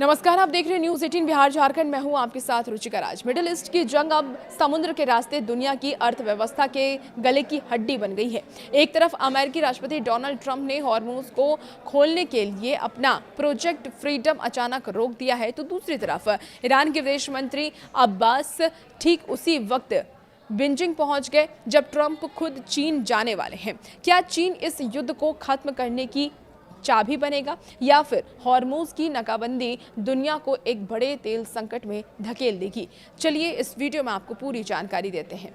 नमस्कार, आप देख रहे हैं न्यूज़ 18 बिहार झारखंड। मैं हूं आपके साथ रुचिका राज। मिडिल ईस्ट की जंग अब समुद्र के रास्ते दुनिया की अर्थव्यवस्था के गले की हड्डी बन गई है। एक तरफ अमेरिकी राष्ट्रपति डोनाल्ड ट्रंप ने हॉर्मुज को खोलने के लिए अपना प्रोजेक्ट फ्रीडम अचानक रोक दिया है, तो दूसरी तरफ ईरान के विदेश मंत्री अब्बास ठीक उसी वक्त बीजिंग पहुंच गए जब ट्रंप खुद चीन जाने वाले हैं। क्या चीन इस युद्ध को खत्म करने की चाबी बनेगा या फिर हॉर्मुज की नाकाबंदी दुनिया को एक बड़े तेल संकट में धकेल देगी? चलिए इस वीडियो में आपको पूरी जानकारी देते हैं।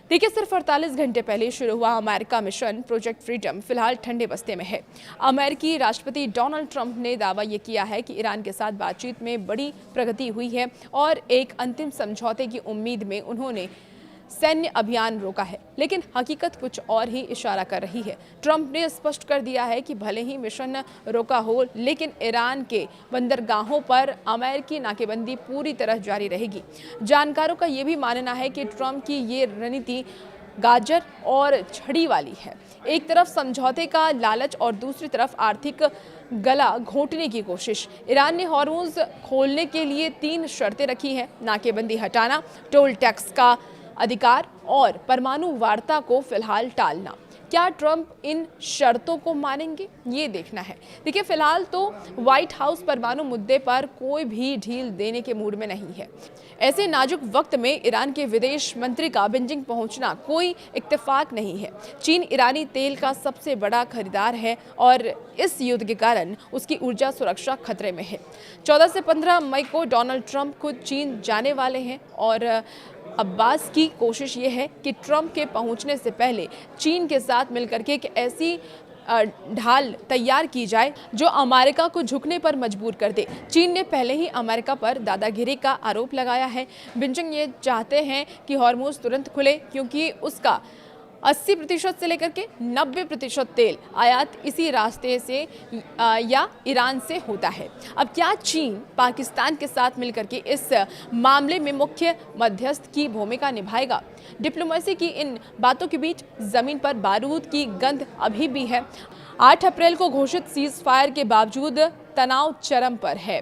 देखिए, सिर्फ 48 घंटे पहले शुरू हुआ अमेरिका मिशन प्रोजेक्ट फ्रीडम फिलहाल ठंडे बस्ते में है। अमेरिकी राष्ट्रपति डोनाल्ड ट्रंप ने दावा यह किया है कि ईरान के साथ बातचीत में बड़ी प्रगति हुई है और एक अंतिम समझौते की उम्मीद में उन्होंने सैन्य अभियान रोका है, लेकिन हकीकत कुछ और ही इशारा कर रही है। ट्रंप ने स्पष्ट कर दिया है कि भले ही मिशन रोका हो, लेकिन ईरान के बंदरगाहों पर अमेरिकी नाकेबंदी पूरी तरह जारी रहेगी। जानकारों का यह भी मानना है कि ट्रंप की ये रणनीति गाजर और छड़ी वाली है। एक तरफ समझौते का लालच और दूसरी तरफ आर्थिक गला घोंटने की कोशिश। ईरान ने हॉर्मुज खोलने के लिए 3 शर्तें रखी हैं: नाकेबंदी हटाना, टोल टैक्स का अधिकार और परमाणु वार्ता को फिलहाल टालना। क्या ट्रंप इन शर्तों को मानेंगे, ये देखना है। देखिए, फिलहाल तो व्हाइट हाउस परमाणु मुद्दे पर कोई भी ढील देने के मूड में नहीं है। ऐसे नाजुक वक्त में ईरान के विदेश मंत्री का बीजिंग पहुंचना कोई इत्तेफाक नहीं है। चीन ईरानी तेल का सबसे बड़ा खरीदार है और इस युद्ध के कारण उसकी ऊर्जा सुरक्षा खतरे में है। 14 से 15 मई को डोनाल्ड ट्रंप खुद चीन जाने वाले हैं और अब्बास की कोशिश ये है कि ट्रंप के पहुंचने से पहले चीन के साथ मिलकर के एक ऐसी ढाल तैयार की जाए जो अमेरिका को झुकने पर मजबूर कर दे। चीन ने पहले ही अमेरिका पर दादागिरी का आरोप लगाया है। बीजिंग ये चाहते हैं कि हॉर्मुज तुरंत खुले, क्योंकि उसका 80% से लेकर के 90% तेल आयात इसी रास्ते से या ईरान से होता है। अब क्या चीन पाकिस्तान के साथ मिलकर के इस मामले में मुख्य मध्यस्थ की भूमिका निभाएगा? डिप्लोमेसी की इन बातों के बीच जमीन पर बारूद की गंध अभी भी है। 8 अप्रैल को घोषित सीज फायर के बावजूद तनाव चरम पर है।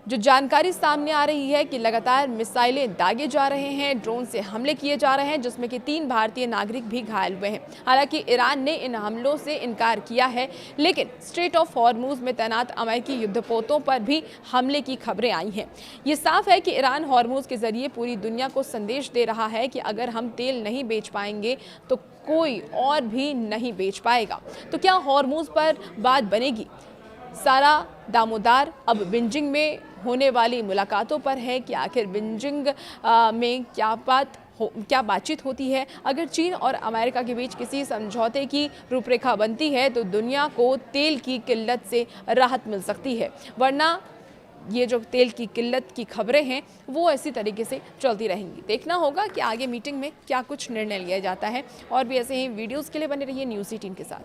जो जानकारी सामने आ रही है कि लगातार मिसाइलें दागे जा रहे हैं, ड्रोन से हमले किए जा रहे हैं, जिसमें कि 3 भारतीय नागरिक भी घायल हुए हैं। हालांकि ईरान ने इन हमलों से इनकार किया है, लेकिन स्ट्रेट ऑफ हॉर्मुज में तैनात अमेरिकी युद्धपोतों पर भी हमले की खबरें आई हैं। ये साफ है कि ईरान हॉर्मुज के जरिए पूरी दुनिया को संदेश दे रहा है कि अगर हम तेल नहीं बेच पाएंगे तो कोई और भी नहीं बेच पाएगा। तो क्या हॉर्मुज पर बात बनेगी? सारा दामोदार अब बीजिंग में होने वाली मुलाकातों पर है कि आखिर बीजिंग में क्या बातचीत होती है। अगर चीन और अमेरिका के बीच किसी समझौते की रूपरेखा बनती है तो दुनिया को तेल की किल्लत से राहत मिल सकती है, वरना ये जो तेल की किल्लत की खबरें हैं वो ऐसी तरीके से चलती रहेंगी। देखना होगा कि आगे मीटिंग में क्या कुछ निर्णय लिया जाता है। और भी ऐसे ही वीडियोस के लिए बने रहिए न्यूज़ 18 के साथ।